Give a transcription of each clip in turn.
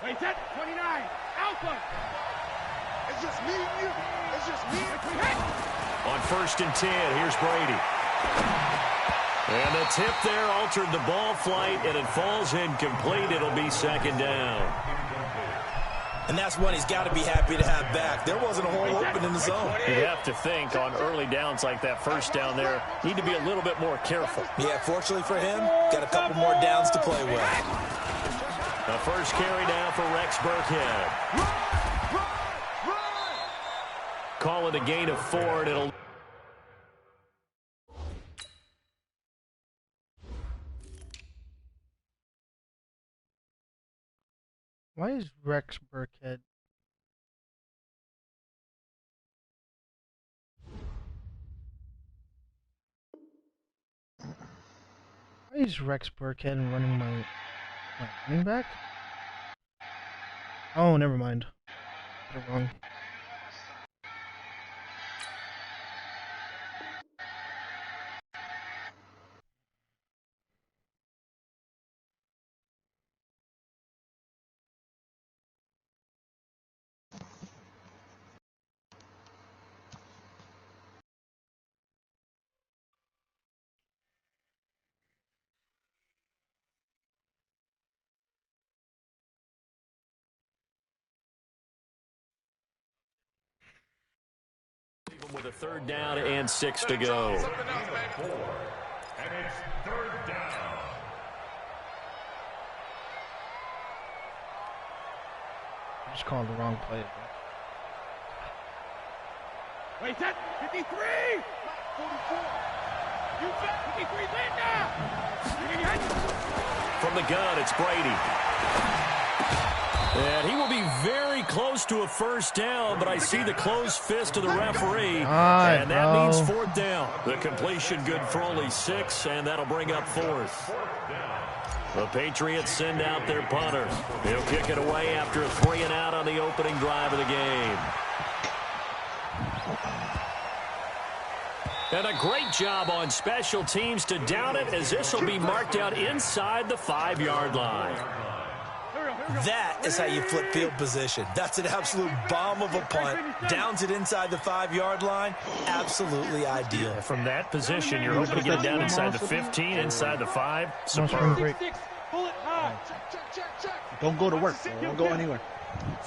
Wait, that 29, Alpha. It's just me and you. It's just me and you. On 1st and 10, here's Brady. And the tip there altered the ball flight, and it falls incomplete. It'll be 2nd down. And that's one he's got to be happy to have back. There wasn't a hole open in the zone. You have to think on early downs like that, 1st down there, need to be a little bit more careful. Yeah, fortunately for him, got a couple more downs to play with. The first carry down for Rex Burkhead. Call it a gain of 4, and it'll... Why is Rex Burkhead? Why is Rex Burkhead running my running back? Oh, never mind. Got it wrong. With a 3rd down and 6 to go. And it's 3rd down. I just called the wrong play. Wait, that 53. 44. You bet 53 Linda. From the gun, it's Brady. And he will be very close to a 1st down, but I see the closed fist of the referee, and that means 4th down. The completion good for only 6, and that'll bring up 4th. The Patriots send out their punter. He'll kick it away after a 3-and-out on the opening drive of the game. And a great job on special teams to down it, as this will be marked out inside the 5-yard line. That is how you flip field position. That's an absolute bomb of a punt. Downs it inside the 5-yard line. Absolutely ideal. From that position, you're hoping to get it down inside the 15, inside the 5. Superb. Don't go to work. Don't go anywhere.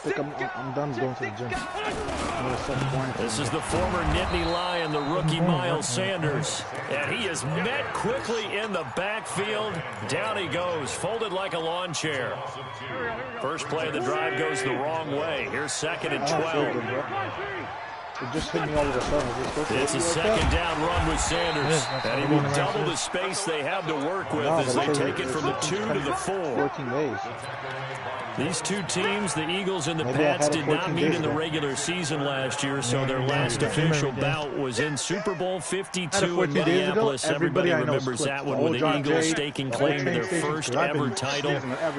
I'm done going to the gym. This is the former Nittany Lion, the rookie Miles Sanders. And he is met quickly in the backfield. Down he goes, folded like a lawn chair. First play of the drive goes the wrong way. Here's 2nd and 12. It just hit me all of a sudden. It's a 2nd down run with Sanders. And he will double the space they have to work with as they take it from the 2 to the 4. 14 days. These two teams, the Eagles and the Pats, did not meet in the regular season last year, so their last official bout was in Super Bowl 52 in Minneapolis. Everybody remembers that one, with the Eagles staking claim to their first ever title.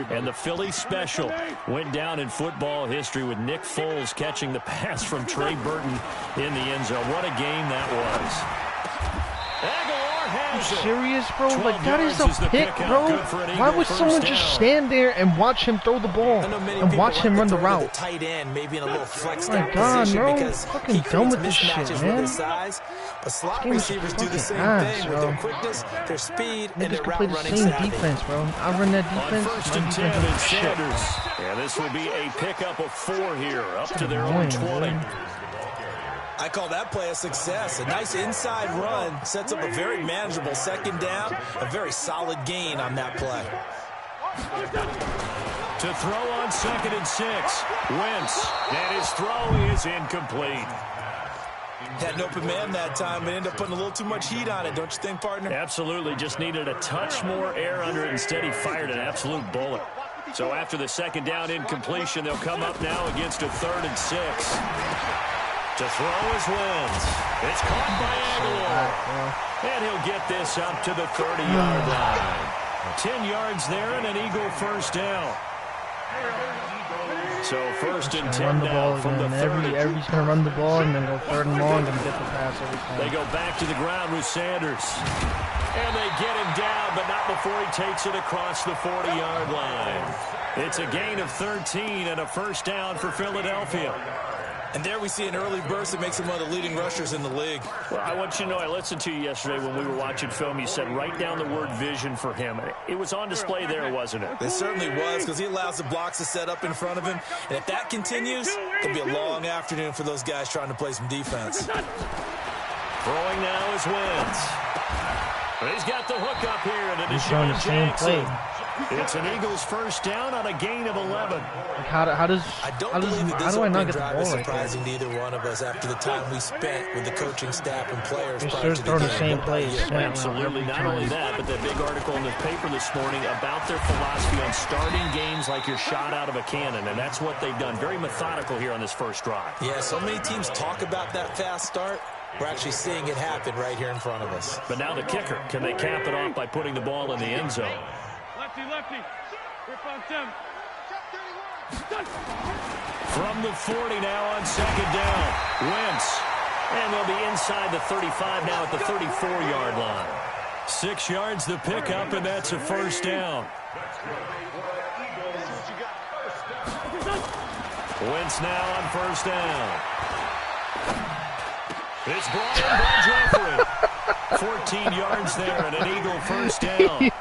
And the Philly special went down in football history with Nick Foles catching the pass from Trey Burton in the end zone. What a game that was. Are you serious, bro? Like, that is a pick, bro. Why would someone just stand there and watch him throw the ball and watch him run the route? Tight end, maybe in a little flex Oh my God, position, bro. because Fucking he done creates with this shit, mismatches man. with his size. But slot receivers do the same thing with their quickness, their speed, and their Niggas can play route the running same savvy. defense, bro. I run that defense. On 1st and 10, it's Sanders. And this will be a pickup of 4 here, up to their own 20. I call that play a success. A nice inside run sets up a very manageable 2nd down. A very solid gain on that play. To throw on 2nd and 6. Wentz. And his throw is incomplete. Had an open man that time, but ended up putting a little too much heat on it, don't you think, partner? Absolutely. Just needed a touch more air under it. Instead, he fired an absolute bullet. So after the 2nd down incompletion, they'll come up now against a 3rd and 6. To throw is Wentz. It's caught by Aguilar. And he'll get this up to the 30-yard line. 10 yards there and an Eagle 1st down. So first and 10 now from the 30. He's going to run the ball and then go 3rd and long and get the pass every time. They go back to the ground with Sanders. And they get him down, but not before he takes it across the 40-yard line. It's a gain of 13 and a first down for Philadelphia. And there we see an early burst that makes him one of the leading rushers in the league. Well, I want you to know, I listened to you yesterday when we were watching film. You said write down the word vision for him. It was on display there, wasn't it? It certainly was, because he allows the blocks to set up in front of him. And if that continues, it'll be a long afternoon for those guys trying to play some defense. Throwing now is Wentz. He's got the hook up here, and it is showing the same play. It's an Eagles first down on a gain of 11. How do I not get the ball right surprising to either one of us after the time we spent with the coaching staff and players prior to the same plays. Absolutely. Not only that, but that big article in the paper this morning about their philosophy on starting games like you're shot out of a cannon, and that's what they've done. Very methodical here on this first drive. Yeah, so many teams talk about that fast start. We're actually seeing it happen right here in front of us. But now the kicker. Can they cap it off by putting the ball in the end zone? Lefty. Rip on Tim. From the 40 now on second down. Wentz. And they'll be inside the 35 now at the 34-yard line. 6 yards the pickup, and that's a first down. Wentz now on first down. It's brought in by Jeffrey. 14 yards there and an Eagle first down. It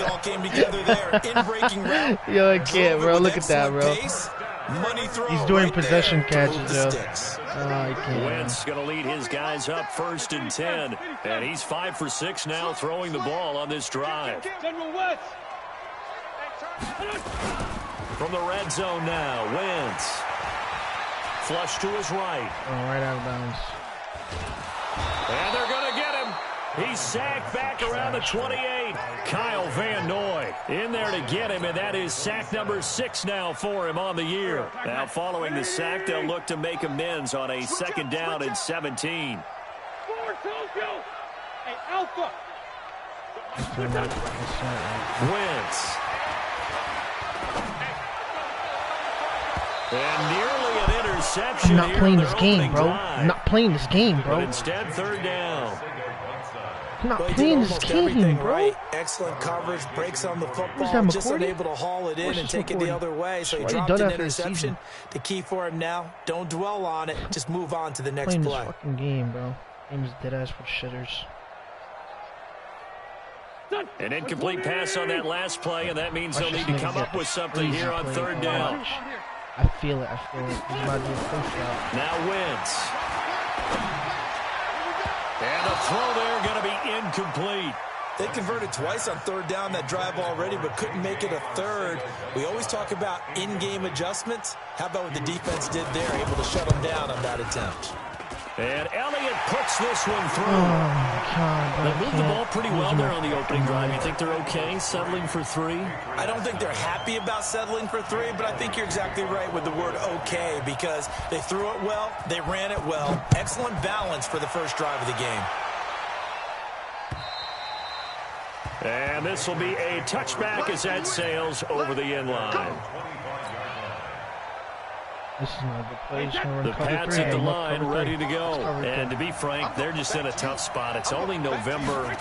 all came together there. In breaking route. Yo, I can't, bro. Look at that, bro. Money throw. He's doing possession catches, yo. I can't. Wentz going to lead his guys up first and 10. And he's 5 for 6 now throwing the ball on this drive. From the red zone now, Wentz. Flush to his right. Right out of bounds. And they're going to get him. He's sacked back around the 28. Kyle Van Noy in there to get him, and that is sack number 6 now for him on the year. Now following the sack, they'll look to make amends on a second down and 17. Wentz. And nearly an interception. I'm not playing this game, bro. I'm not playing this game, bro. But instead, third down. I'm not playing this game, bro. Right. Excellent coverage, breaks on the football, just unable to haul it in and take it the other way. So he dropped an interception. The key for him now, don't dwell on it. Just move on to the next play. This fucking game, bro. Game is dead ass for shitters. An incomplete pass on that last play, and that means they'll need to come up with something here on third down. I feel it. He's about to do a first route. Now Wentz. And the throw there going to be incomplete. They converted twice on third down that drive already, but couldn't make it a third. We always talk about in-game adjustments. How about what the defense did there, able to shut them down on that attempt? And Elliott puts this one through. Oh, my God. They moved the ball pretty well there on the opening drive. You think they're okay settling for 3? I don't think they're happy about settling for 3, but I think you're exactly right with the word okay, because they threw it well, they ran it well. Excellent balance for the first drive of the game. And this will be a touchback as that sails over the end line. This is not a good play. The Pats at the line, ready to go. And to be frank, they're just in a tough spot. It's only November,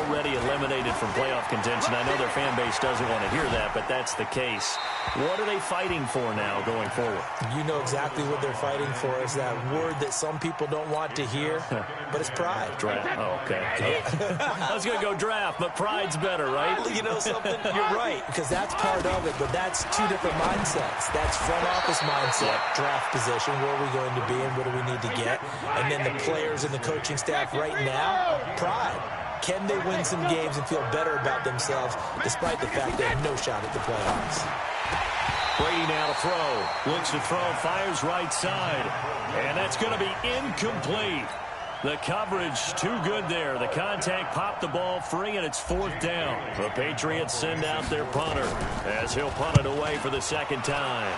already eliminated from playoff contention. I know their fan base doesn't want to hear that, but that's the case. What are they fighting for now going forward? You know exactly what they're fighting for. Is that word that some people don't want to hear, but it's pride. Draft. Oh, okay. I was going to go draft, but pride's better, right? Well, you know something? You're right, because that's part of it, but that's two different mindsets. That's front office mindset. Draft position, where are we going to be and what do we need to get? And then the players and the coaching staff right now, pride. Can they win some games and feel better about themselves despite the fact they have no shot at the playoffs? Brady now to throw. Looks to throw, fires right side. And that's going to be incomplete. The coverage too good there. The contact popped the ball free, and it's 4th down. The Patriots send out their punter as he'll punt it away for the second time.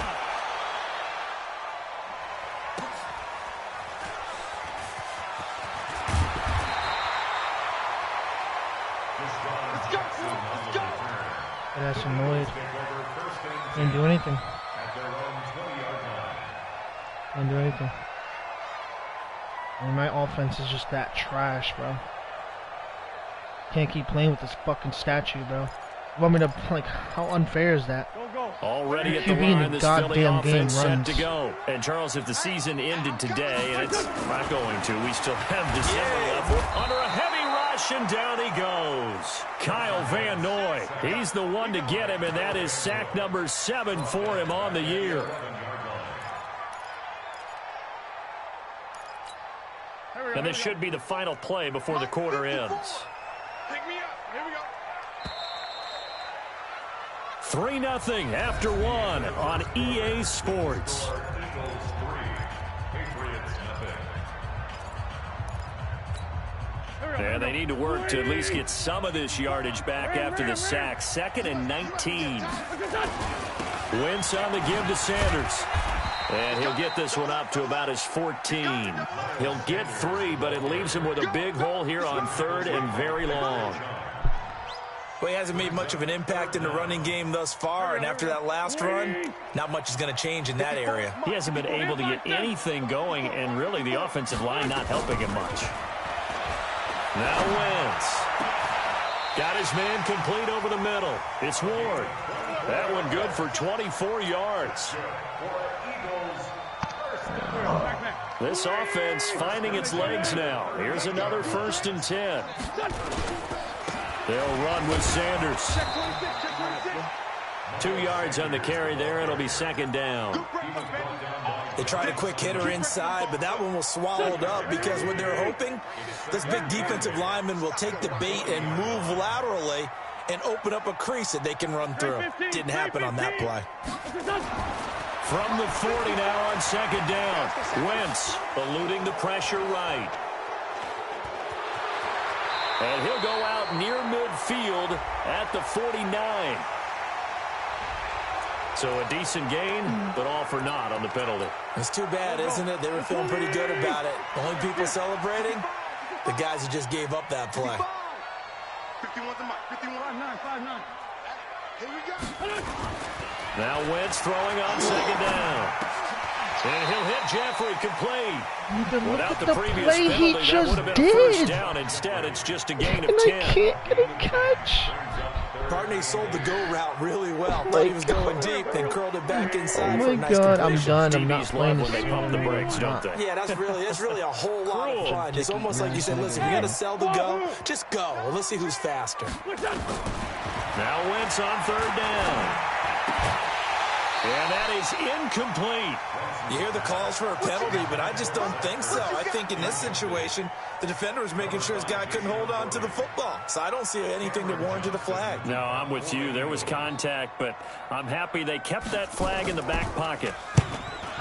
That's annoyed. Didn't do anything. Can't do anything. I mean, my offense is just that trash, bro. Can't keep playing with this fucking statue, bro. You want me to, like, how unfair is that? Already at the line, this Philly offense set to go. And Charles, if the season ended today, and it's not going to, we still have December left. Under a heavy rush, and down he goes. Kyle Van Noy. He's the one to get him, and that is sack number 7 for him on the year. And this should be the final play before the quarter ends. Pick me up. Here we go. 3-0 after 1 on EA Sports. And they need to work to at least get some of this yardage back after the sack. 2nd and 19. Wentz on the give to Sanders. And he'll get this one up to about his 14. He'll get 3, but it leaves him with a big hole here on 3rd and very long. Well, he hasn't made much of an impact in the running game thus far, and after that last run, not much is going to change in that area. He hasn't been able to get anything going, and really the offensive line not helping him much. Now Wentz. Got his man complete over the middle. It's Ward. That one good for 24 yards. This offense finding its legs now. Here's another 1st and 10. They'll run with Sanders. 2 yards on the carry there. It'll be 2nd down. They tried a quick hitter inside, but that one was swallowed up because what they're hoping, this big defensive lineman will take the bait and move laterally and open up a crease that they can run through. Didn't happen on that play. From the 40 now on 2nd down. Wentz eluding the pressure right. And he'll go out near midfield at the 49. So a decent gain, but all for naught on the penalty. It's too bad, isn't it? They were feeling pretty good about it. Only people celebrating, the guys who just gave up that play. 51 to Mike. 51. 5-9. Here we go. Now Wentz throwing on 2nd down. And he'll hit Jeffrey complete. Without the previous penalty, that would have been a 1st down. Instead, it's just a gain of 10. I can't get a catch. Barney sold the go route really well. Thought he was going deep, then curled it back inside for a nice God, completion. I'm done. I'm not playing this. They pump the brakes, don't they? Yeah, that's really a whole lot of fun. It's almost like you said, listen, we got to sell the go. Just go, and let's see who's faster. Now Wentz on 3rd down. And that is incomplete. You hear the calls for a penalty, but I just don't think so. I think in this situation, the defender was making sure his guy couldn't hold on to the football. So I don't see anything that warranted a flag. No, I'm with you. There was contact, but I'm happy they kept that flag in the back pocket.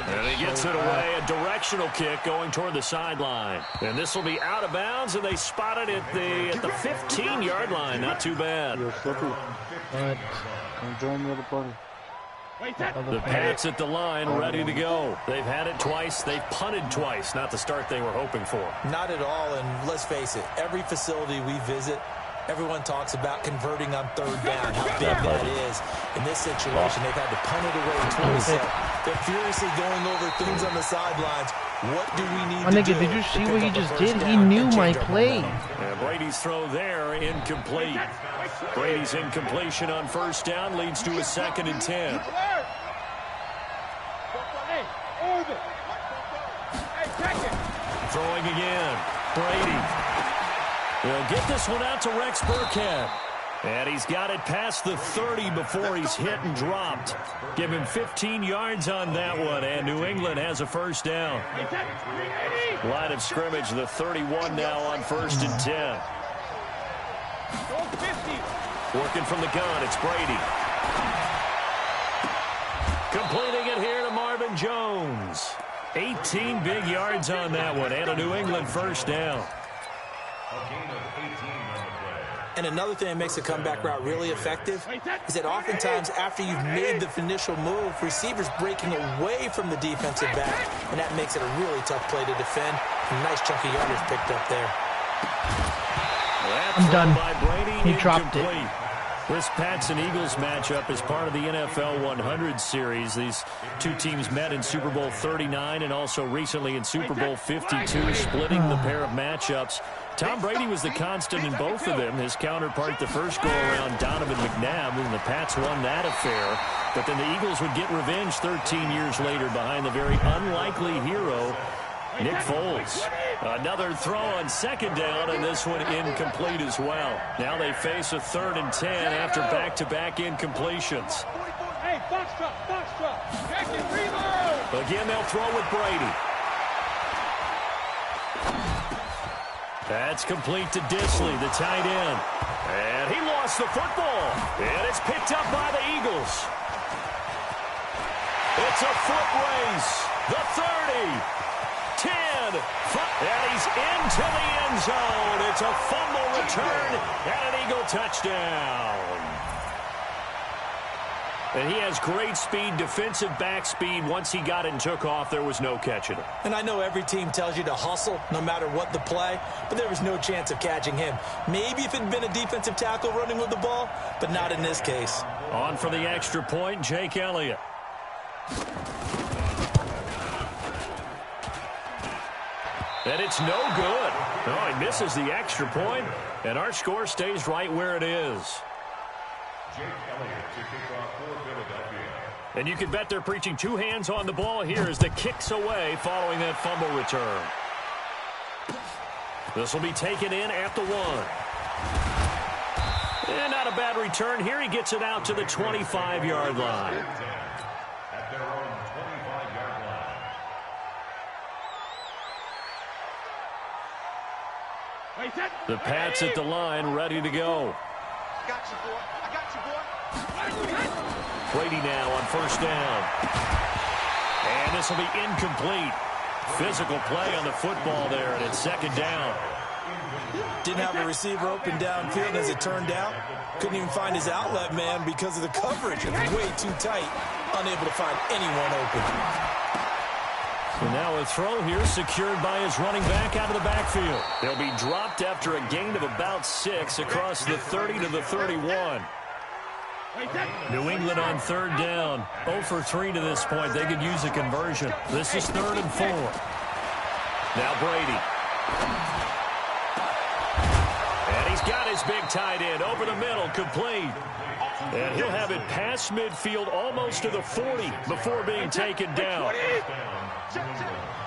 And he gets it away, a directional kick going toward the sideline. And this will be out of bounds, and they spotted it at the 15-yard line. Not too bad. Join the other party. The Pats at the line, ready to go. They've had it twice. They've punted twice. Not the start they were hoping for. Not at all, and let's face it, every facility we visit, everyone talks about converting on 3rd down, how big that is. In this situation, they've had to punt it away twice. They're furiously going over things on the sidelines. What do we need to do? Did you see what he just did? He knew my play. And Brady's throw there, incomplete. Brady's incompletion on 1st down leads to a 2nd and 10. Throwing again. Brady. He'll get this one out to Rex Burkhead. And he's got it past the 30 before he's hit and dropped. Give him 15 yards on that one, and New England has a 1st down. Line of scrimmage, the 31 now on 1st and 10. Working from the gun, it's Brady. Completing it here to Marvin Jones. 18 big yards on that one, and a New England 1st down. And another thing that makes a comeback route really effective is that oftentimes after you've made the initial move, receivers breaking away from the defensive back, and that makes it a really tough play to defend. A nice chunk of yardage picked up there. I'm done. He dropped it. This Pats and Eagles matchup is part of the NFL 100 series. These two teams met in Super Bowl 39 and also recently in Super Bowl 52, splitting the pair of matchups. Tom Brady was the constant in both of them. His counterpart the first go-around, Donovan McNabb, and the Pats won that affair. But then the Eagles would get revenge 13 years later behind the very unlikely hero, Nick Foles. Another throw on second down, and this one incomplete as well. Now they face a 3rd and 10 after back-to-back incompletions. Hey, box truck. Reload. Again, they'll throw with Brady. That's complete to Disley, the tight end. And he lost the football. And it's picked up by the Eagles. It's a foot race. The 30. 10, and he's into the end zone. It's a fumble return and an Eagle touchdown. And he has great speed, defensive back speed. Once he got it and took off, there was no catching him. And I know every team tells you to hustle no matter what the play, but there was no chance of catching him. Maybe if it had been a defensive tackle running with the ball, but not in this case. On for the extra point, Jake Elliott. And it's no good. Oh, he misses the extra point, and our score stays right where it is. Jake Elliott to kick off for Philadelphia. And you can bet they're preaching two hands on the ball here as the kick's away following that fumble return. This will be taken in at the 1. And not a bad return here. He gets it out to the 25-yard line. At their own 25-yard line. The Pats at the line, ready to go. I got you, boy. Brady now on first down. And this will be incomplete. Physical play on the football there, and it's second down. Didn't have a receiver open downfield, as it turned out. Couldn't even find his outlet man because of the coverage. It was way too tight. Unable to find anyone open. So now a throw here secured by his running back out of the backfield. They'll be dropped after a gain of about 6 across the 30 to the 31. New England on third down. 0 for 3 to this point. They could use a conversion. This is 3rd and 4. Now Brady. And he's got his big tight end over the middle, complete. And he'll have it past midfield almost to the 40 before being taken down.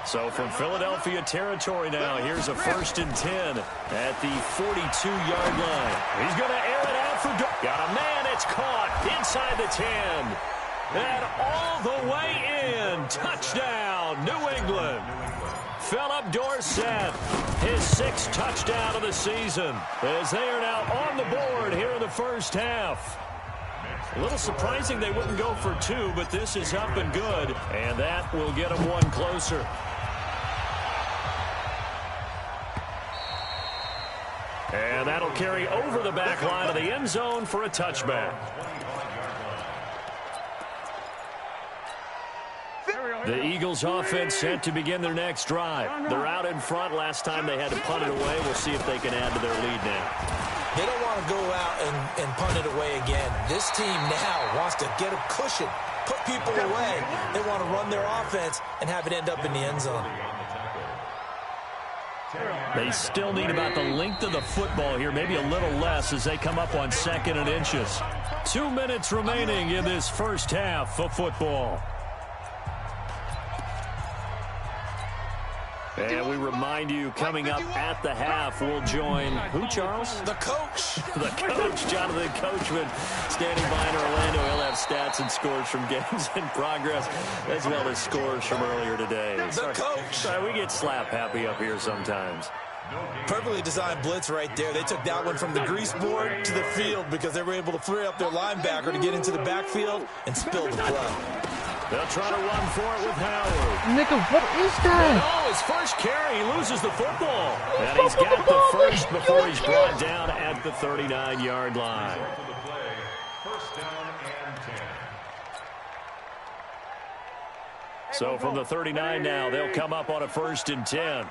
So from Philadelphia territory now, here's a 1st and 10 at the 42-yard line. He's going to air it out for... Got a man, it's caught inside the 10. And all the way in. Touchdown, New England. Philip Dorsett, his 6th touchdown of the season, as they are now on the board here in the first half. A little surprising they wouldn't go for 2, but this is up and good, and that will get them 1 closer. And that'll carry over the back line of the end zone for a touchback. The Eagles offense set to begin their next drive. They're out in front. Last time they had to punt it away. We'll see if they can add to their lead now. They don't want to go out and punt it away again. This team now wants to get a cushion, put people away. They want to run their offense and have it end up in the end zone. They still need about the length of the football here, maybe a little less as they come up on 2nd and inches. 2 minutes remaining in this first half of football. And we remind you, coming up at the half, we'll join who, Charles? The coach. The coach, Jonathan Coachman, standing by in Orlando. He'll have stats and scores from games in progress, as well as scores from earlier today. The coach. Sorry, we get slap happy up here sometimes. Perfectly designed blitz right there. They took that one from the grease board to the field because they were able to free up their linebacker to get into the backfield and spill the blood. They'll try to run for it with Howard. Nigga, what is that? Oh, his first carry, he loses the football. And he's got the first before he's brought down at the 39-yard line. So from the 39 now, they'll come up on a 1st and 10.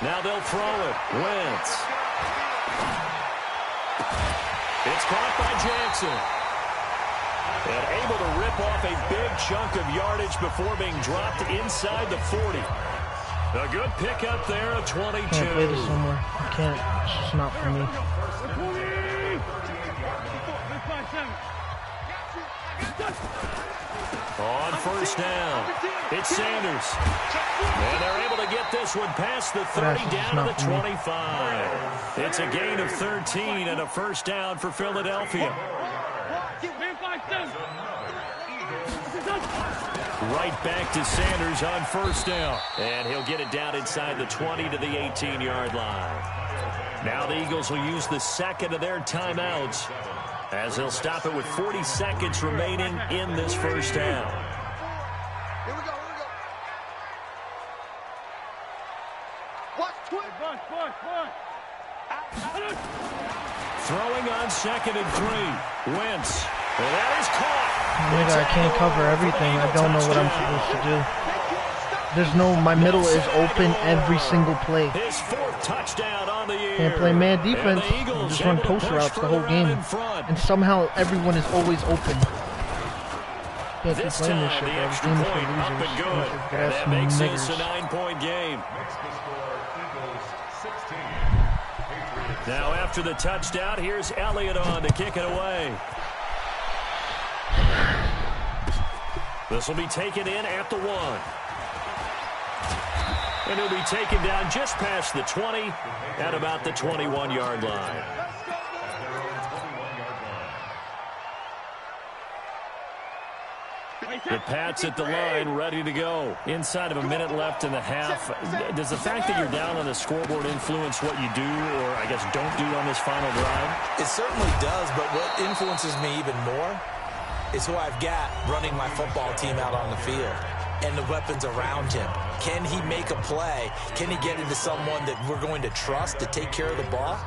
Now they'll throw it. Wentz. It's caught by Jackson. And able to rip off a big chunk of yardage before being dropped inside the 40. A good pickup there of 22. I can't play this somewhere. I can't. It's just not for me. On first down, it's Sanders. And they're able to get this one past the 30 down to the 25. It's a gain of 13 and a first down for Philadelphia. Right back to Sanders on first down. And he'll get it down inside the 20 to the 18-yard line. Now the Eagles will use the second of their timeouts as they'll stop it with 40 seconds remaining in this first down. Here we go. Watch quick. Throwing on 2nd and 3. Wentz. And that is caught. Nigga, I can't cover everything. I don't know what I'm supposed to do. There's no, my middle is open every single play. His 4th touchdown on the year. Can't play man defense. Just run post routes the whole game. And somehow everyone is always open. Can't keep playing this shit, bro. This game is for losers. That makes this a 9-point game. Now after the touchdown, here's Elliott on to kick it away. This will be taken in at the 1. And he'll be taken down just past the 20 at about the 21-yard line. The Pats at the line, ready to go. Inside of a minute left in the half. Does the fact that you're down on the scoreboard influence what you do, or I guess don't do on this final drive? It certainly does, but what influences me even more is who I've got running my football team out on the field and the weapons around him. Can he make a play? Can he get into someone that we're going to trust to take care of the ball?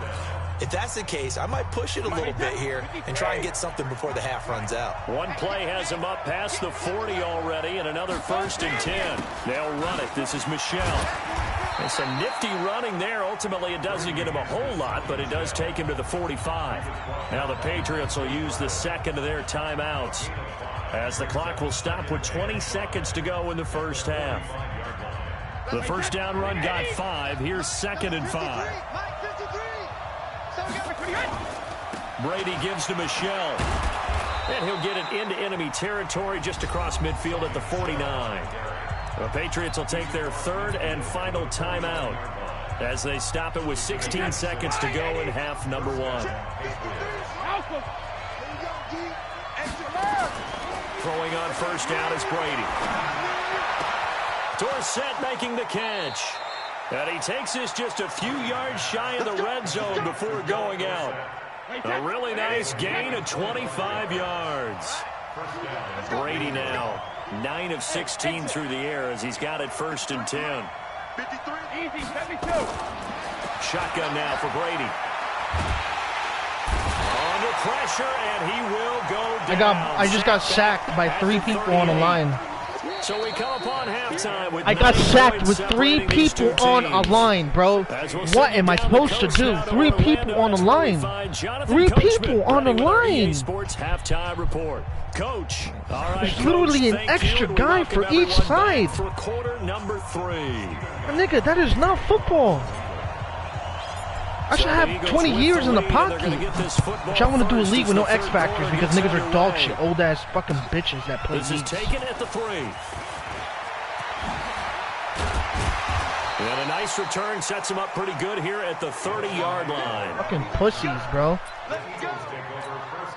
If that's the case, I might push it a little bit here and try and get something before the half runs out. One play has him up past the 40 already, and another 1st and 10. They'll run it. This is Michel. And some nifty running there. Ultimately, it doesn't get him a whole lot, but it does take him to the 45. Now the Patriots will use the second of their timeouts as the clock will stop with 20 seconds to go in the first half. The first down run got 5. Here's 2nd and 5. Brady gives to Michel. And he'll get it into enemy territory just across midfield at the 49. The Patriots will take their 3rd and final timeout as they stop it with 16 seconds to go in half number 1. Throwing on first down is Brady. Dorsett making the catch. And he takes this just a few yards shy of the red zone before going out. A really nice gain of 25 yards. Brady now 9 of 16 through the air as he's got it 1st and 10. 53, easy, 72. Shotgun now for Brady. Under pressure, and he will go down. I just got sacked by 3 people on the line. So we come upon halftime with I got sacked with 3 people on a line, bro. What am I supposed to do? 3 people on the line. 3 people on the line. Sports halftime report. Coach, all right, there's literally an extra guy for each side. For quarter number 3. Nigga, that is not football. I should have 20 years in the pocket. Which I want to do a league with no X Factors because niggas are dog shit, old ass fucking bitches that play This leagues. is taken at the 3. And a nice return sets him up pretty good here at the 30-yard line. Fucking pussies, bro.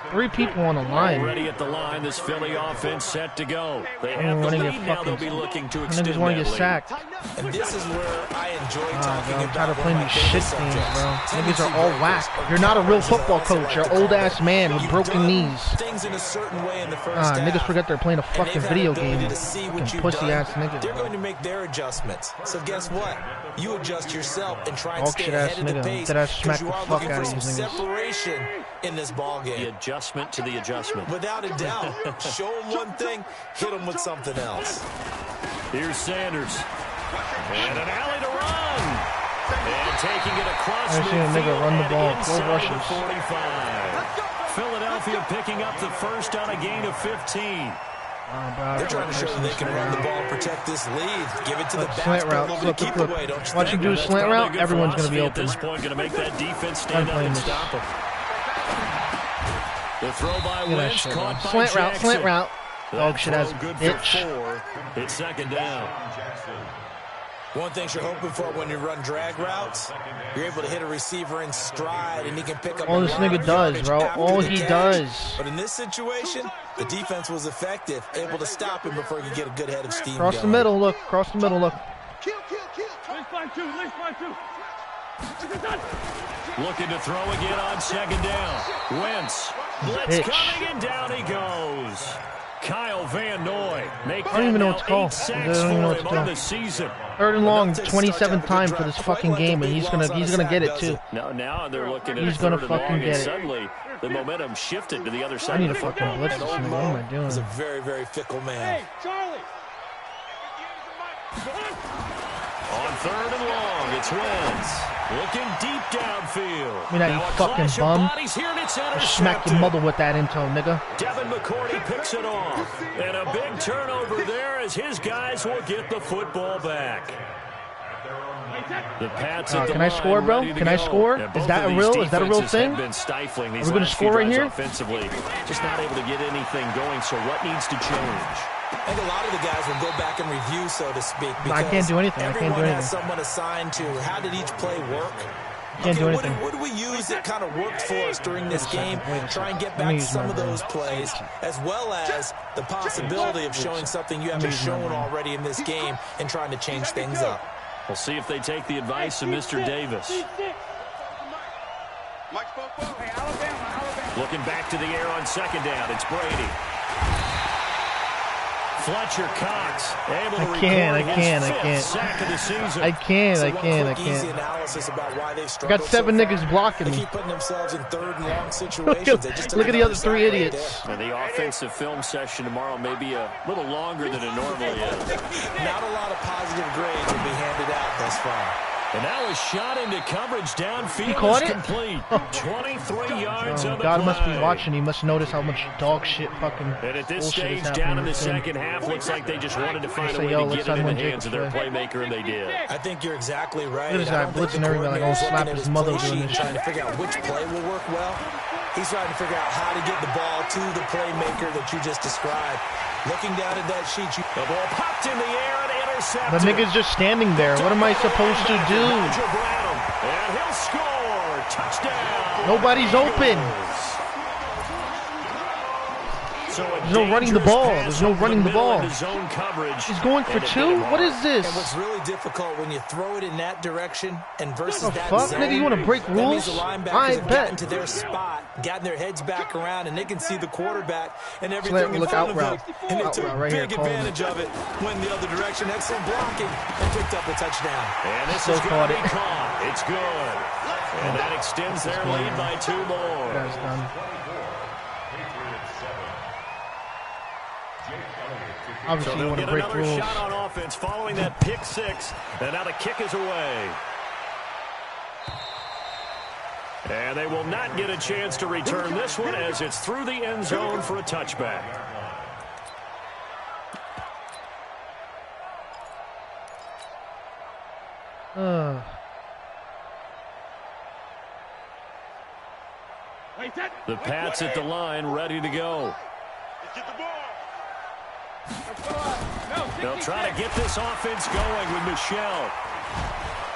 3 people on the line. Already at the line, this Philly offense set to go. They have the lead now. They'll be looking to extend that want to lead. get sacked. And this is where I enjoy talking bro, I'm tired about of playing these shit subjects. games, bro. Niggas are all whack. You're not a real football coach. You're an old ass man with broken knees. Things in a certain way in the first half, Niggas forget they're playing a and fucking they've had video ability game. to see what Fucking you've pussy done. ass niggas. They're going to make their adjustments. So guess what? You adjust yourself and try and Dog stay shit ahead ass of the nigga. pace That I smack because you the are fuck looking out for of some these niggas. separation in this ball The game. adjustment to the adjustment. Without a doubt. Show them one thing, hit them with something else. Here's Sanders. And an alley to run. And taking it across I seen a nigga midfield run the and ball, 4 inside the rushes. 45. Philadelphia picking up the first on a gain of 15. They're trying to show that they can run the ball, protect this lead, give it to the slant route. Look. Watch him do a slant route. Everyone's going to be open. At this point, going to make that defense stand up and stop him. The throw by Wentz caught by slant route. Jackson. Slant route. Dog shit has bitch. It's second down. One thing you're hoping for when you run drag routes, you're able to hit a receiver in stride, and he can pick up all this nigga does, bro. All he does. But in this situation, the defense was effective, able to stop him before he could get a good head of steam. Cross the middle, look. Cross the middle, look. Kill. Lace line two. Looking to throw again on second down. Wentz. Blitz coming, and down he goes. Kyle Van Noy. I don't even know what to call. I don't even know what to do. The season. 3rd and long, 27th time for this fucking game, and he's gonna get it too. Now they're looking at he's gonna fucking get it. Suddenly, the momentum shifted to the other side. I need a fucking blitz. What am I doing? He's a very, very fickle man. Hey, Charlie. On 3rd and long, it's Wentz. Looking deep downfield. I mean, that you fucking bum. Smack your mother with that into him, nigga. Devin McCourty picks it off. And a big turnover there as his guys will get the football back. The Pats at the can I score, bro? Can I score? Is that a real thing? Been stifling these Are we going to score right here? Offensively, just not able to get anything going, so what needs to change? I think a lot of the guys will go back and review, so to speak, because I can't do anything. Everyone has someone assigned to how did each play work. Can't do anything. What do we use that kind of worked for us during this game? Try and get back to some of those plays, as well as the possibility of showing something you haven't shown already in this game and trying to change things up. We'll see if they take the advice of Mr. Davis. Looking back to the air on second down, it's Brady. Fletcher Cox able to record his fifth sack of the season. I can't. I got 7 niggas blocking me. They keep putting themselves in 3rd and long situations. Look at the other 3 idiots. And the offensive film session tomorrow may be a little longer than it normally is. Not a lot of positive grades will be handed out thus far. And now a shot into coverage downfield. He caught it? Complete. 23 yards on the God play. must be watching. He must notice how much dog shit fucking and at this bullshit stage, down in the second half, looks like they just wanted to find a way to get it in the hands of their playmaker, and they did. I think you're exactly right. Look at this guy blitzing everybody like, oh, slap his mother doing this trying to figure out which play will work well. He's trying to figure out how to get the ball to the playmaker that you just described. Looking down at that sheet, the ball popped in the air and intercepted. The nigga's just standing there. What am I supposed to do? And he'll score. Touchdown. Nobody's open. So there's no running the ball. There's no running the ball. Zone coverage. He's going for 2? What is this? And what's really difficult when you throw it in that direction and versus that fuck, zone, nigga, you want to break rules? I bet. Gotten to their spot, gotten their heads back around, and they can see the quarterback and everything in front of them. And they took big advantage of it when the other direction. Excellent blocking and picked up a touchdown. And this is going to be caught. It's good. And that extends their lead by 2 more. That's done. Obviously, so you want to break rules. Shot on offense following that pick 6, and now the kick is away. And they will not get a chance to return this one as it's through the end zone for a touchback. The Pats at the line, ready to go. They'll try to get this offense going with Michel.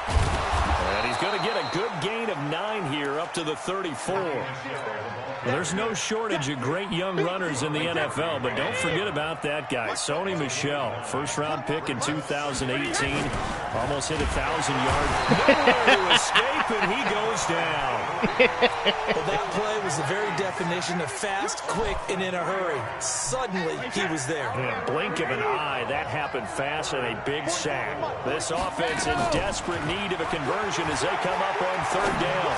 And he's going to get a good gain of 9 here up to the 34. Well, there's no shortage of great young runners in the NFL, but don't forget about that guy, Sony Michel. First-round pick in 2018. Almost hit 1,000 yards. Nowhere to escape, and he goes down. Well, that play was the very definition of fast, quick, and in a hurry. Suddenly, he was there. Yeah, blink of an eye, that happened fast and a big sack. This offense in desperate need of a conversion as they come up on 3rd down.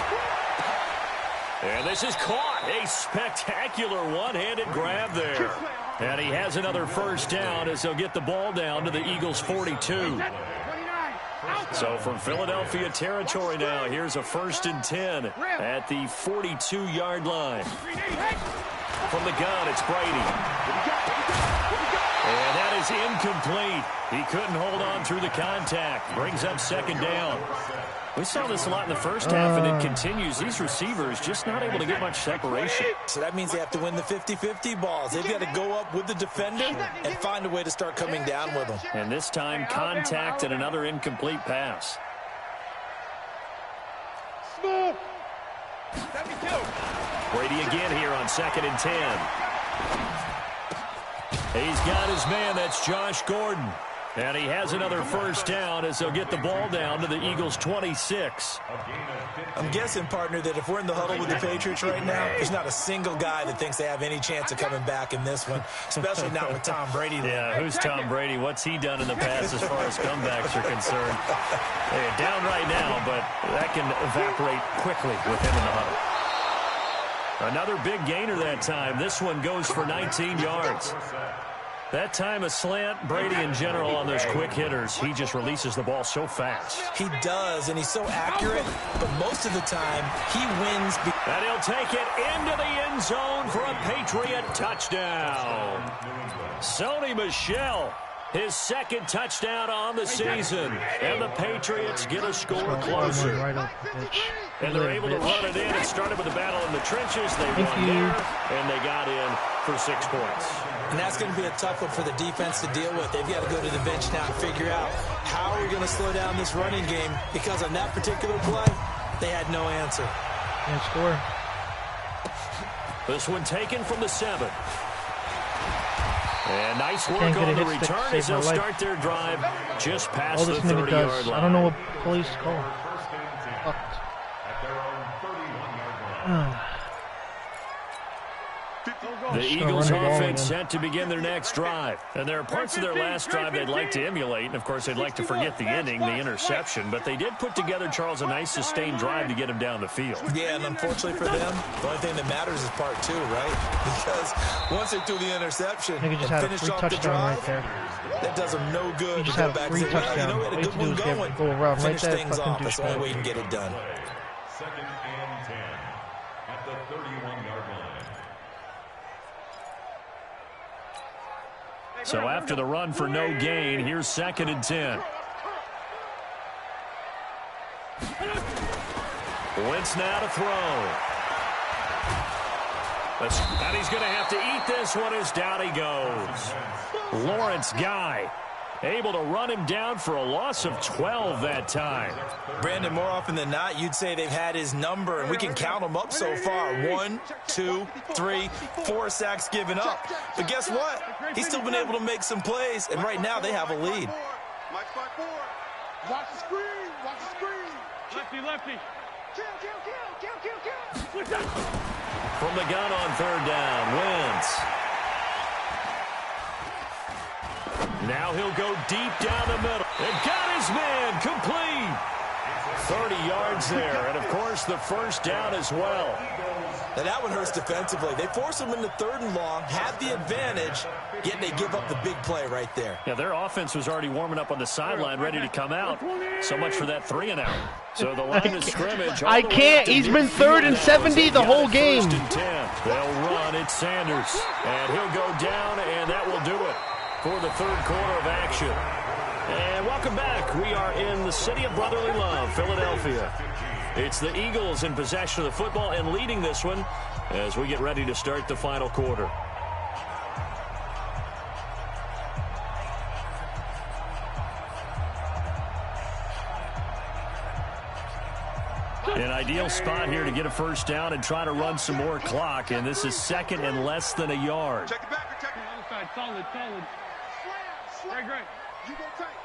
And this is caught. A spectacular one-handed grab there. And he has another first down as they'll get the ball down to the Eagles' 42. So from Philadelphia territory now, here's a 1st and 10 at the 42-yard line. From the gun, it's Brady. And that is incomplete. He couldn't hold on through the contact. Brings up 2nd down. We saw this a lot in the first half, and it continues. These receivers just not able to get much separation. So that means they have to win the 50-50 balls. They've got to go up with the defender and find a way to start coming down with them. And this time, contact and another incomplete pass. Brady again here on 2nd and 10. He's got his man. That's Josh Gordon. And he has another 1st down as they'll get the ball down to the Eagles' 26. I'm guessing, partner, that if we're in the huddle with the Patriots right now, there's not a single guy that thinks they have any chance of coming back in this one, especially not with Tom Brady. Yeah, who's Tom Brady? What's he done in the past as far as comebacks are concerned? They're down right now, but that can evaporate quickly with him in the huddle. Another big gainer that time. This one goes for 19 yards. That time a slant. Brady in general on those quick hitters, he just releases the ball so fast. He does, and he's so accurate, but most of the time he wins. And he'll take it into the end zone for a Patriot touchdown. Sony Michel, his 2nd touchdown on the season. And the Patriots get a score closer. And they're able to run it in. It started with a battle in the trenches. They won there, and they got in for 6 points. And that's going to be a tough one for the defense to deal with. They've got to go to the bench now and figure out how are we going to slow down this running game, because on that particular play, they had no answer. Can't score. This one taken from the 7. And nice work on the return as they'll start their drive just past the 30-yard line. I don't know what police call. The Eagles offense set to begin their next drive. And there are parts of their last drive they'd like to emulate. And, of course, they'd like to forget the ending, the interception. But they did put together, Charles, a nice sustained drive to get him down the field. Yeah, and unfortunately for them, the only thing that matters is part 2, right? Because once they threw the interception and finished off the drive, that does them no good. He just had a free touchdown. You know, we had a good one going. Go around Finish right there, things off. That's the only way you can get it done. 2nd and 10 at the 31-yard line. So after the run for no gain, here's 2nd and 10. Wentz now to throw. And he's going to have to eat this one as down he goes. Lawrence Guy able to run him down for a loss of 12 that time. Brandon, more often than not, you'd say they've had his number, and we can count them up so far. 1, 2, 3, 4 sacks given up. But guess what? He's still been able to make some plays, and right now they have a lead. Watch the screen. Watch the screen. Lefty. Kill. From the gun on 3rd down, Wentz. Now he'll go deep down the middle. And got his man complete. 30 yards there. And, of course, the 1st down as well. Now that one hurts defensively. They force him into 3rd and long, have the advantage, yet they give up the big play right there. Yeah, their offense was already warming up on the sideline, ready to come out. So much for that 3 and out. So the line of scrimmage. I can't. He's been 3rd and 70 the whole game. 1st and 10. They'll run. It's Sanders. And he'll go down, and that will do it for the 3rd quarter of action. And welcome back. We are in the city of brotherly love, Philadelphia. It's the Eagles in possession of the football and leading this one as we get ready to start the final quarter. An ideal spot here to get a 1st down and try to run some more clock, and this is 2nd and less than a yard. Check it back. Check it back. Solid. Great. You go tight.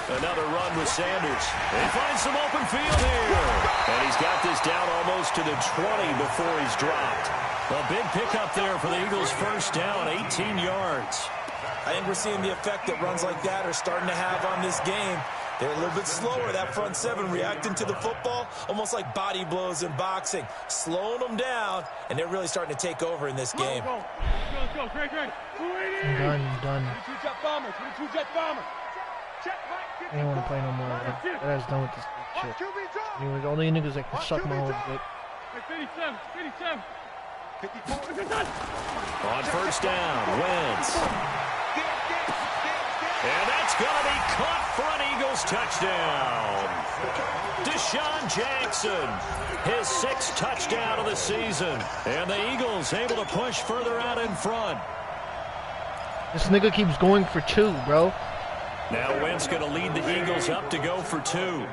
Another run with Sanders. He finds some open field here. And he's got this down almost to the 20 before he's dropped. A big pickup there for the Eagles' 1st down, 18 yards. I think we're seeing the effect that runs like that are starting to have on this game. They're a little bit slower, that front 7, reacting to the football, almost like body blows in boxing, slowing them down, and they're really starting to take over in this game. Let's go. Great. Done. 22 jet bomber. I don't want to play no more. I was done with this shit. Anyways, all the niggas that can suck my whole dick. 57. On first down, Wentz. And that's going to be caught for an Eagles touchdown. Deshaun Jackson, his 6th touchdown of the season. And the Eagles able to push further out in front. This nigga keeps going for 2, bro. Now Wentz going to lead the Eagles up to go for 2.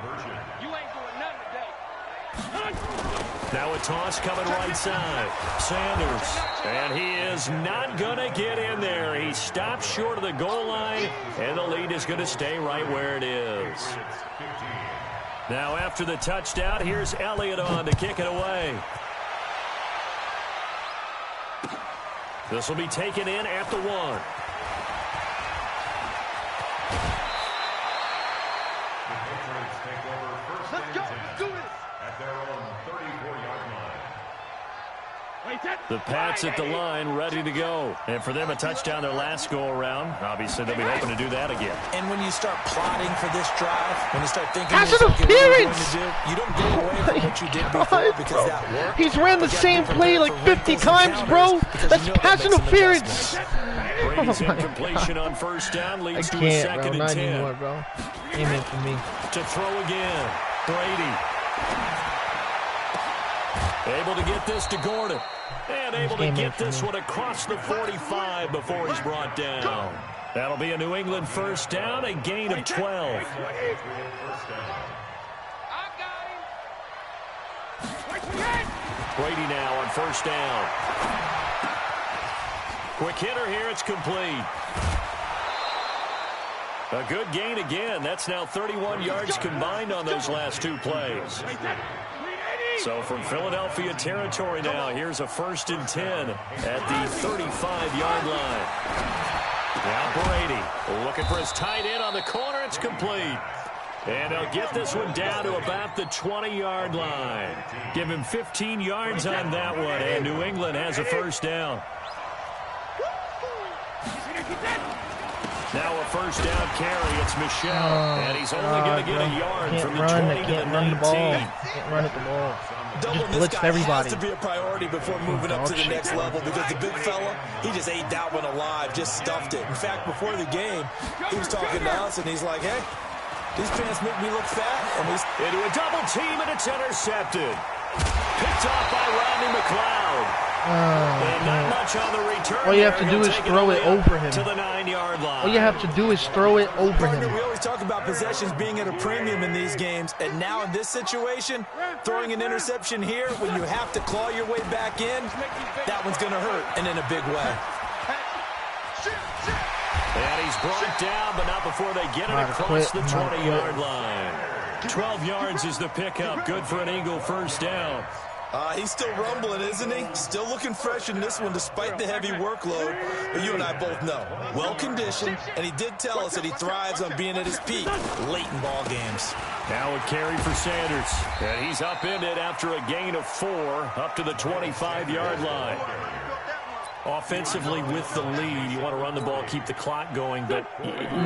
Now a toss coming right side. Sanders. And he is not going to get in there. He stopped short of the goal line, and the lead is going to stay right where it is. Now after the touchdown, here's Elliott on to kick it away. This will be taken in at the 1. The Pats at the line, ready to go. And for them, a touchdown their last go-around. Obviously, they'll be hoping to do that again. And when you start plotting for this drive, when you start thinking, pass interference! You don't go away from what you did before because that worked. He's ran the same play like 50 times, bro. That's pass interference. Brady's incompletion on first down leads to a 2nd and 10. Not anymore, bro. Amen for me. To throw again, Brady. Able to get this to Gordon. And able to get this one across the 45 before he's brought down. That'll be a New England first down, a gain of 12. Brady now on first down. Quick hitter here, it's complete. A good gain again. That's now 31 yards combined on those last 2 plays. So from Philadelphia territory now, here's a 1st and 10 at the 35-yard line. Now Brady looking for his tight end on the corner. It's complete. And he'll get this one down to about the 20-yard line. Give him 15 yards on that one, and New England has a first down. Now a first down carry. It's Michel, and he's only going to get a yard from the 20 to the 19. Can't run at the ball. Doubling this guy has to be a priority before moving up to the next level because the big fella, he just ate that one alive, just stuffed it. In fact, before the game, he was talking to us, and he's like, hey, these pants make me look fat. And into a double team, and it's intercepted. Picked off by Rodney McLeod. And not much on the return. All you have to do is throw it over him. To the 9-yard line. All you have to do is throw it over him. We always talk about possessions being at a premium in these games, and now in this situation, throwing an interception here when you have to claw your way back in, that one's going to hurt, and in a big way. And he's brought down, but not before they get it across the 20-yard line. 12 yards is the pickup. Good for an Eagle first down. He's still rumbling, isn't he? Still looking fresh in this one despite the heavy workload. But you and I both know, well-conditioned, and he did tell us that he thrives on being at his peak late in ball games. Now a carry for Sanders. And he's up in it after a gain of 4 up to the 25-yard line. Offensively with the lead, you want to run the ball, keep the clock going, but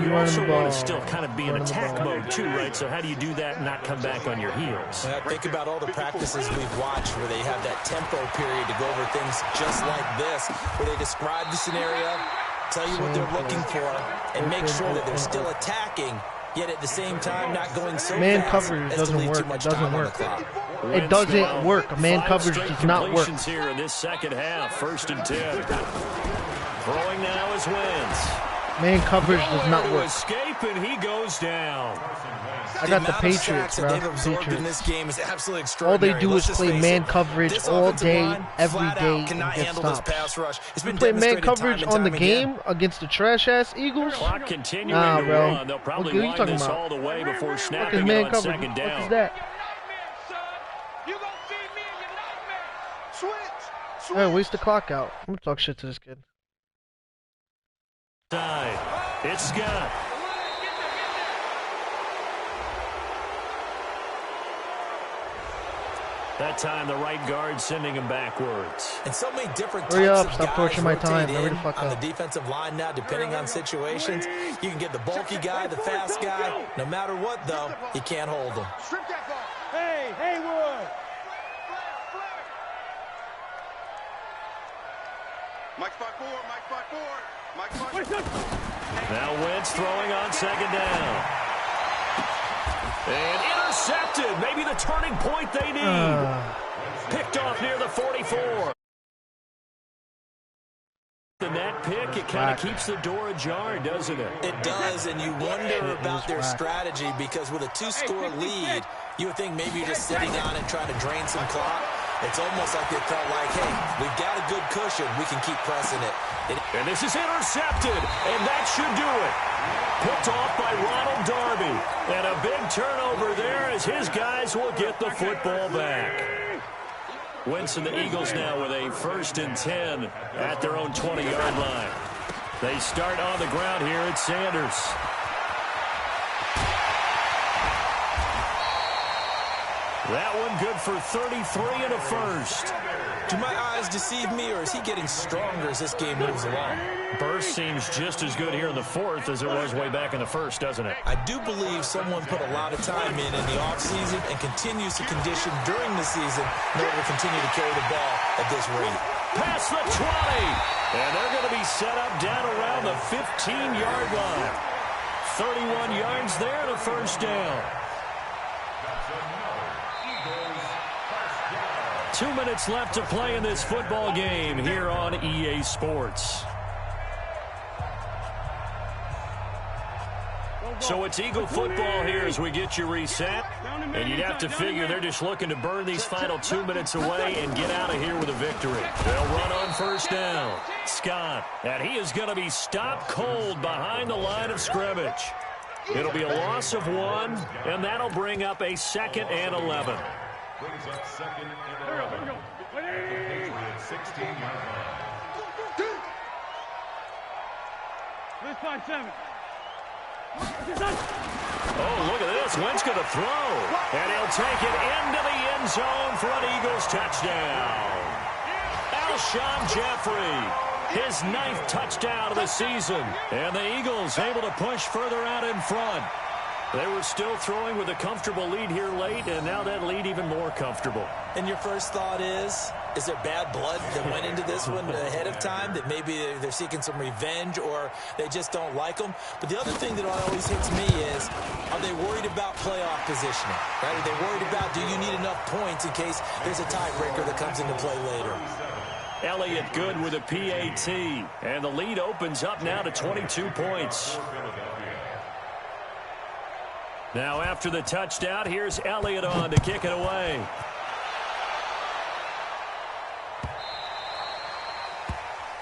you also want to still kind of be in attack mode too, right? So how do you do that and not come back on your heels? Yeah, think about all the practices we've watched where they have that tempo period to go over things just like this, where they describe the scenario, tell you what they're looking for, and make sure that they're still attacking, yet at the same time not going so man fast coverage as to doesn't leave work. too much It doesn't time on the work. clock. It doesn't work. Man coverage does not work. Here in this second half, 1st and 10. Throwing now is Wentz. Man coverage does not work. Escape, and he goes down. I got the Patriots, bro. They've absorbed in this game is absolutely extraordinary. All they do is play man coverage all day, every day, and get stops. You play man coverage on the game against the trash-ass Eagles? Clock continuing nah, to bro. run. They'll probably wind this all the way before snapping man on coverage? second down. What is that? Hey, waste the clock out. I'm gonna talk shit to this kid. It's Scott. That time the right guard sending him backwards. And so many different Hurry types up, of stop guys torturing my time. Hurry the rotate fuck on up. the defensive line now, depending on situations. You can get the bulky guy, the fast guy. No matter what, though, you can't hold him. Strip that ball. Hey, Haywood. Mike spot forward, Mike spot forward. Mike spot forward. Now Wentz throwing on second down. And intercepted. Maybe the turning point they need. Picked off near the 44. The net pick, it kind of keeps the door ajar, doesn't it? It does, and you wonder about their strategy because with a 2-score lead, you would think maybe you're just sitting on it trying to drain some clock. It's almost like they felt like, hey, we've got a good cushion. We can keep pressing it. And this is intercepted, and that should do it. Picked off by Ronald Darby. And a big turnover there as his guys will get the football back. Wentz and the Eagles now with a 1st and 10 at their own 20-yard line. They start on the ground here at Sanders. That one good for 33 and a first. Do my eyes deceive me, or is he getting stronger as this game moves along? Burst seems just as good here in the 4th as it was way back in the 1st, doesn't it? I do believe someone put a lot of time in the offseason and continues to condition during the season in order to continue to carry the ball at this rate. Past the 20. And they're going to be set up down around the 15-yard line. 31 yards there and a first down. 2 minutes left to play in this football game here on EA Sports. So it's Eagle football here as we get you reset. And you'd have to figure they're just looking to burn these final 2 minutes away and get out of here with a victory. They'll run on first down. Scott, and he is going to be stopped cold behind the line of scrimmage. It'll be a loss of 1, and that'll bring up a 2nd and 11. Brings up 2nd and 11. Patriots 16-yard line. Let's 5-7. Oh, look at this. Wentz going to throw. And he'll take it into the end zone for an Eagles touchdown. Alshon Jeffrey, his 9th touchdown of the season. And the Eagles able to push further out in front. They were still throwing with a comfortable lead here late, and now that lead even more comfortable. And your first thought is there bad blood that went into this one ahead of time, that maybe they're seeking some revenge or they just don't like them? But the other thing that always hits me is, are they worried about playoff positioning? Right? Are they worried about, do you need enough points in case there's a tiebreaker that comes into play later? Elliott good with a PAT, and the lead opens up now to 22 points. Now after the touchdown, here's Elliott on to kick it away.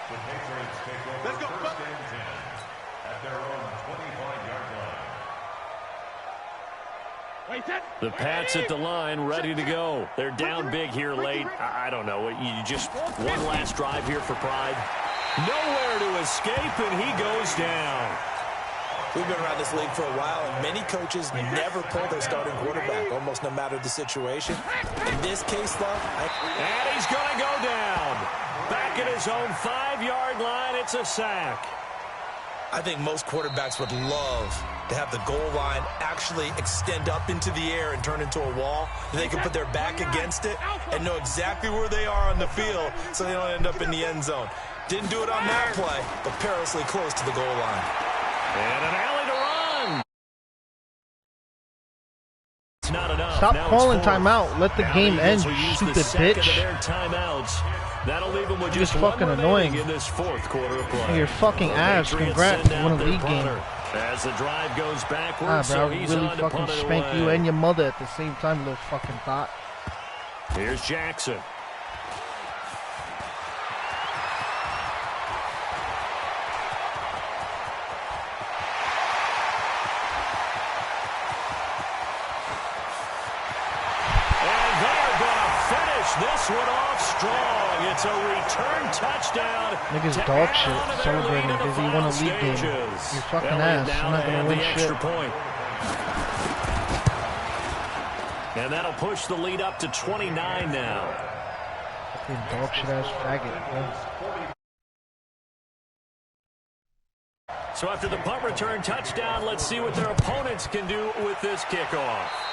The Patriots take over 1st and 10 at their own 25-yard line. The Pats at the line, ready to go. They're down big here late. I don't know. You just one last drive here for pride. Nowhere to escape, and he goes down. We've been around this league for a while, and many coaches never pull their starting quarterback, almost no matter the situation. In this case, though, and he's going to go down. Back at his own 5-yard line, it's a sack. I think most quarterbacks would love to have the goal line actually extend up into the air and turn into a wall. They can put their back against it and know exactly where they are on the field so they don't end up in the end zone. Didn't do it on that play, but perilously close to the goal line. And an alley to run. It's not enough. Stop now calling timeout. Let the game end, you stupid bitch. Their timeouts. That'll leave them with just fucking annoying in this 4th quarter of play. Your fucking ass. Congrats, you won a league game. As the drive goes backwards, bro, so he's really on fucking to spank you and your mother at the same time, little fucking thought. Here's Jackson. This one off strong. It's a return touchdown. Niggas dog shit celebrating because he won a league game. You fucking ass. You're not going to win shit. Point. And that'll push the lead up to 29 now. Fucking dog shit ass faggot. Yeah. So after the punt return touchdown, let's see what their opponents can do with this kickoff.